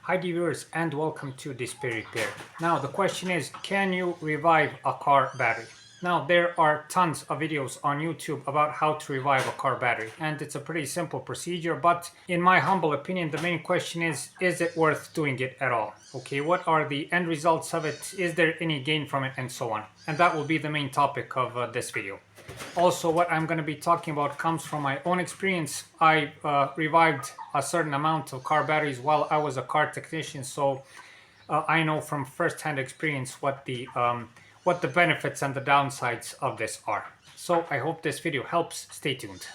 Hi viewers and welcome to Display Repair. Now the question is, can you revive a car battery? Now there are tons of videos on YouTube about how to revive a car battery, and it's a pretty simple procedure, but in my humble opinion the main question is it worth doing it at all? Okay, what are the end results of it? Is there any gain from it, and so on? And that will be the main topic of this video. Also, what I'm going to be talking about comes from my own experience. I revived a certain amount of car batteries while I was a car technician, so I know from first-hand experience what the benefits and the downsides of this are. So I hope this video helps. Stay tuned.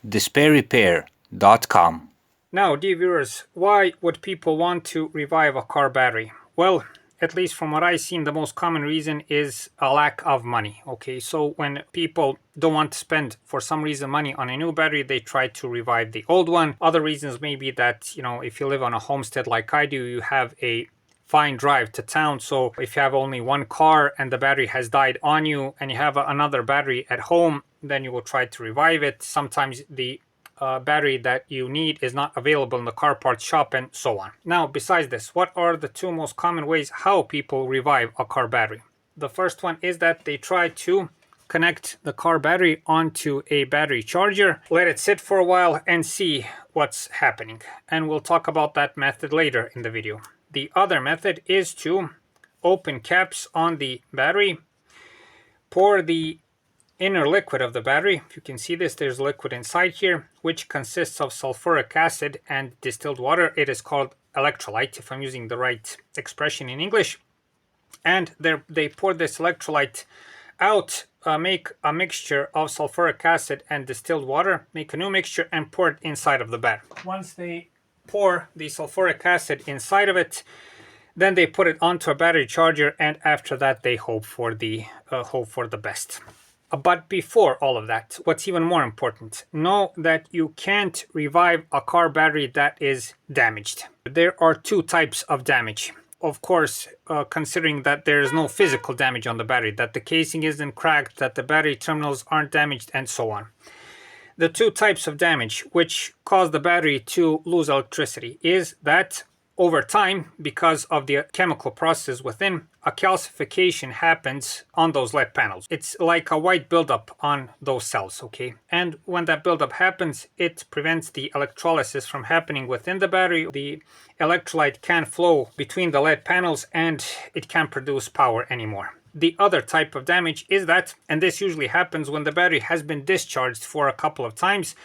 DisplayRepair.com. Now, dear viewers, why would people want to revive a car battery? Well, at least from what I've seen, the most common reason is a lack of money. Okay, so when people don't want to spend for some reason money on a new battery, they try to revive the old one. Other reasons may be that, if you live on a homestead like I do, you have a fine drive to town. So if you have only one car and the battery has died on you and you have another battery at home, then you will try to revive it. Sometimes the battery that you need is not available in the car parts shop, and so on. Now, besides this, what are the two most common ways how people revive a car battery? The first one is that they try to connect the car battery onto a battery charger, let it sit for a while and see what's happening. And we'll talk about that method later in the video. The other method is to open caps on the battery, pour the inner liquid of the battery. If you can see this, there's liquid inside here, which consists of sulfuric acid and distilled water. It is called electrolyte, if I'm using the right expression in English. And they pour this electrolyte out, make a mixture of sulfuric acid and distilled water, make a new mixture and pour it inside of the battery. Once they pour the sulfuric acid inside of it, then they put it onto a battery charger, and after that they hope for the best. But before all of that, what's even more important, know that you can't revive a car battery that is damaged. There are two types of damage. Of course, considering that there is no physical damage on the battery, that the casing isn't cracked, that the battery terminals aren't damaged, and so on. The two types of damage which cause the battery to lose electricity is that over time, because of the chemical process within, a calcification happens on those LED panels. It's like a white buildup on those cells, okay? And when that buildup happens, it prevents the electrolysis from happening within the battery. The electrolyte can't flow between the LED panels and it can't produce power anymore. The other type of damage is that, and this usually happens when the battery has been discharged for a couple of times,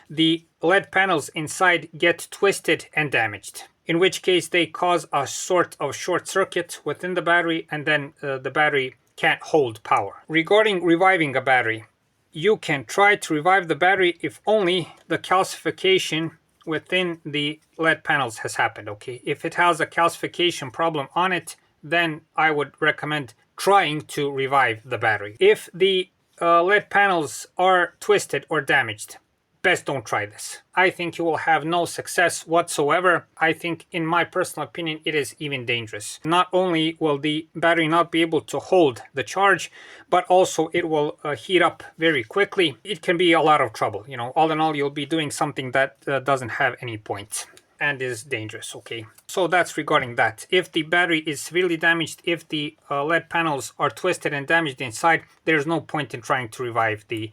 the LED panels inside get twisted and damaged, in which case they cause a sort of short circuit within the battery, and then the battery can't hold power. Regarding reviving a battery, you can try to revive the battery if only the calcification within the LED panels has happened, okay? If it has a calcification problem on it, then I would recommend trying to revive the battery. If the LED panels are twisted or damaged, best don't try this. I think you will have no success whatsoever. I think, in my personal opinion, it is even dangerous. Not only will the battery not be able to hold the charge, but also it will heat up very quickly. It can be a lot of trouble. All in all, you'll be doing something that doesn't have any point and is dangerous, okay? So that's regarding that. If the battery is severely damaged, if the LED panels are twisted and damaged inside, there's no point in trying to revive the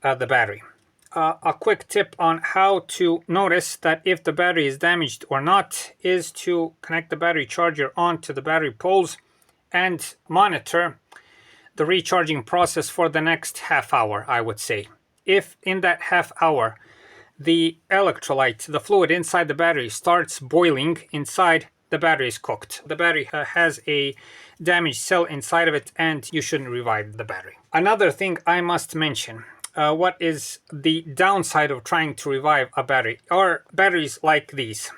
battery. A quick tip on how to notice that if the battery is damaged or not is to connect the battery charger onto the battery poles and monitor the recharging process for the next half hour, I would say. If in that half hour the electrolyte, the fluid inside the battery, starts boiling inside, the battery is cooked. The battery has a damaged cell inside of it, and you shouldn't revive the battery. Another thing I must mention, what is the downside of trying to revive a battery, are batteries like these,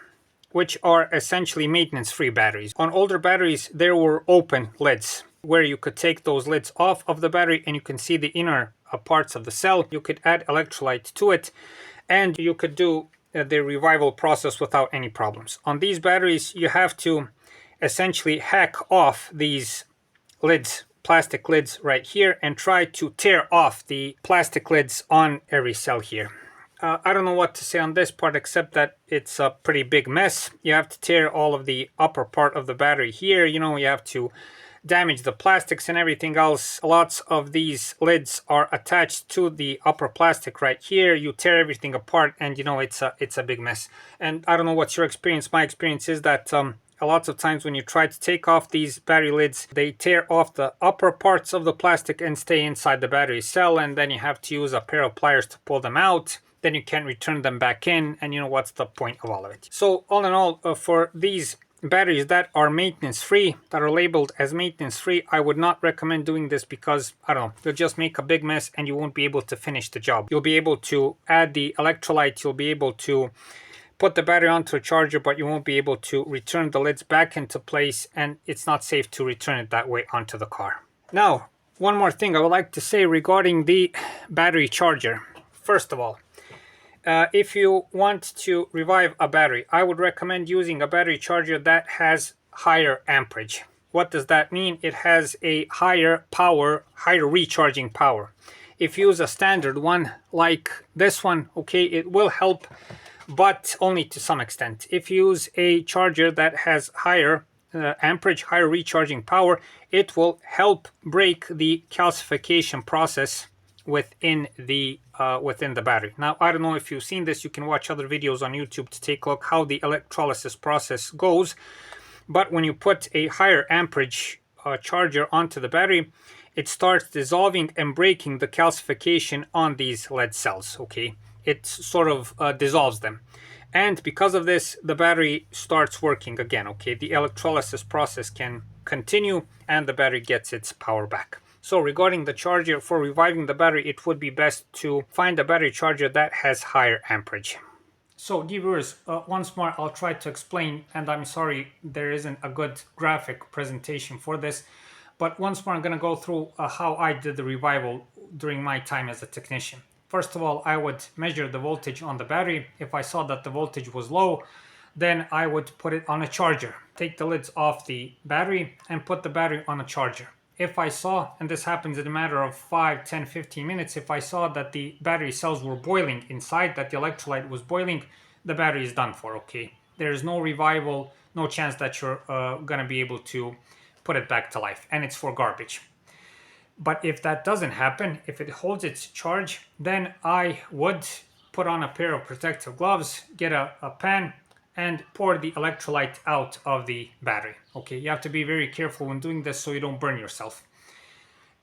which are essentially maintenance-free batteries. On older batteries, there were open lids where you could take those lids off of the battery and you can see the inner parts of the cell. You could add electrolyte to it and you could do the revival process without any problems. On these batteries, you have to essentially hack off these lids plastic lids right here and try to tear off the plastic lids on every cell here. I don't know what to say on this part except that it's a pretty big mess. You have to tear all of the upper part of the battery here. You know, you have to damage the plastics and everything else. Lots of these lids are attached to the upper plastic right here. You tear everything apart and you know it's a big mess. And I don't know what's your experience. My experience is that a lot of times when you try to take off these battery lids, they tear off the upper parts of the plastic and stay inside the battery cell, and then you have to use a pair of pliers to pull them out. Then you can't return them back in, and you know what's the point of all of it. So all in all, for these batteries that are maintenance free, that are labeled as maintenance free, I would not recommend doing this because, I don't know, you'll just make a big mess and you won't be able to finish the job. You'll be able to add the electrolyte, you'll be able to put the battery onto a charger, but you won't be able to return the lids back into place, and it's not safe to return it that way onto the car. Now, one more thing I would like to say regarding the battery charger. First of all, if you want to revive a battery, I would recommend using a battery charger that has higher amperage. What does that mean? It has a higher power, higher recharging power. If you use a standard one like this one, okay, it will help, but only to some extent. If you use a charger that has higher amperage, higher recharging power, it will help break the calcification process within the battery. Now, I don't know if you've seen this. You can watch other videos on YouTube to take a look how the electrolysis process goes. But when you put a higher amperage charger onto the battery, it starts dissolving and breaking the calcification on these lead cells, okay? It sort of dissolves them. And because of this, the battery starts working again, okay? The electrolysis process can continue and the battery gets its power back. So regarding the charger, for reviving the battery, it would be best to find a battery charger that has higher amperage. So dear viewers, once more I'll try to explain, and I'm sorry there isn't a good graphic presentation for this, but once more I'm going to go through how I did the revival during my time as a technician. First of all, I would measure the voltage on the battery. If I saw that the voltage was low, then I would put it on a charger. Take the lids off the battery and put the battery on a charger. If I saw, and this happens in a matter of 5, 10, 15 minutes, if I saw that the battery cells were boiling inside, that the electrolyte was boiling, the battery is done for, okay? There is no revival, no chance that you're going to be able to put it back to life, and it's for garbage. But if that doesn't happen, if it holds its charge, then I would put on a pair of protective gloves, get a pan, and pour the electrolyte out of the battery. Okay, you have to be very careful when doing this so you don't burn yourself.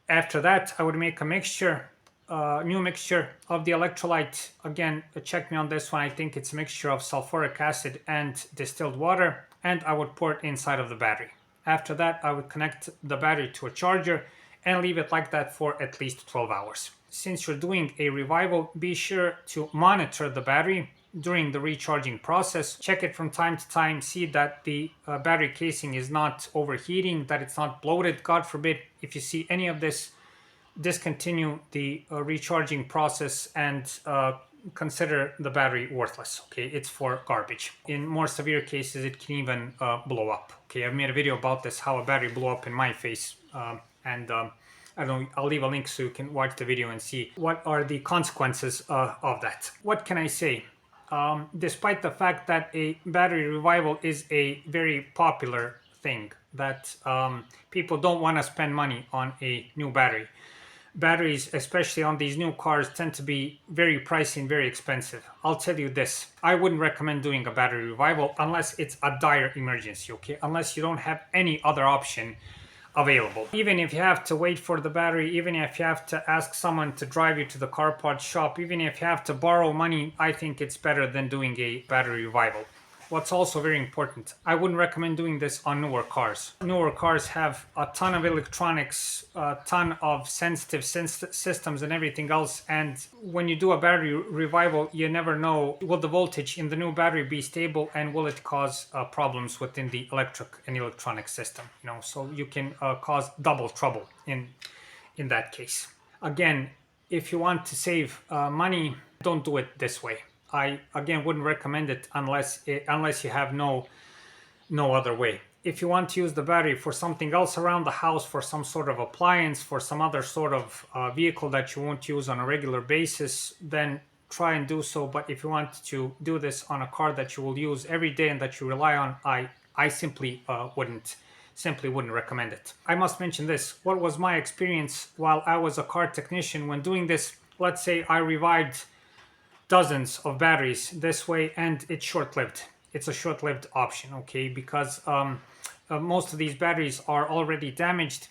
After that, I would make a mixture, new mixture of the electrolyte. Again, check me on this one. I think it's a mixture of sulfuric acid and distilled water, and I would pour it inside of the battery. After that, I would connect the battery to a charger and leave it like that for at least 12 hours. Since you're doing a revival, be sure to monitor the battery during the recharging process. Check it from time to time, see that the battery casing is not overheating, that it's not bloated. God forbid, if you see any of this, discontinue the recharging process and consider the battery worthless, okay? It's for garbage. In more severe cases, it can even blow up, okay? I've made a video about this, how a battery blew up in my face, I don't know, I'll leave a link so you can watch the video and see what are the consequences of that. What can I say? Despite the fact that a battery revival is a very popular thing, that people don't want to spend money on a new battery. Batteries, especially on these new cars, tend to be very pricey and very expensive. I'll tell you this, I wouldn't recommend doing a battery revival unless it's a dire emergency, okay? Unless you don't have any other option available. Even if you have to wait for the battery, even if you have to ask someone to drive you to the car part shop, even if you have to borrow money, I think it's better than doing a battery revival. What's also very important, I wouldn't recommend doing this on newer cars. Newer cars have a ton of electronics, a ton of sensitive systems and everything else, and when you do a battery revival, you never know, will the voltage in the new battery be stable and will it cause problems within the electric and electronic system, you know, so you can cause double trouble in that case. Again, if you want to save money, don't do it this way. I, again, wouldn't recommend it unless you have no other way. if you want to use the battery for something else around the house, for some sort of appliance, for some other sort of vehicle that you won't use on a regular basis, then try and do so. But if you want to do this on a car that you will use every day and that you rely on, I simply wouldn't recommend it. I must mention this. What was my experience while I was a car technician when doing this? Let's say I revived dozens of batteries this way, and it's short-lived. It's a short-lived option, okay, because most of these batteries are already damaged,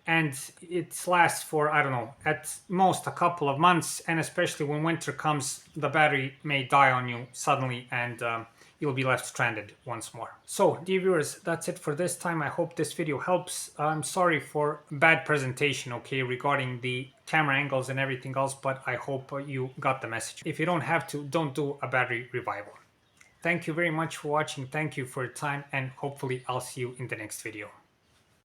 and it lasts for, I don't know, at most a couple of months. And especially when winter comes, the battery may die on you suddenly, and you'll be left stranded once more. So, dear viewers, that's it for this time. I hope this video helps. I'm sorry for bad presentation, okay, regarding the camera angles and everything else, but I hope you got the message. If you don't have to, don't do a battery revival. Thank you very much for watching. Thank you for your time, and hopefully I'll see you in the next video.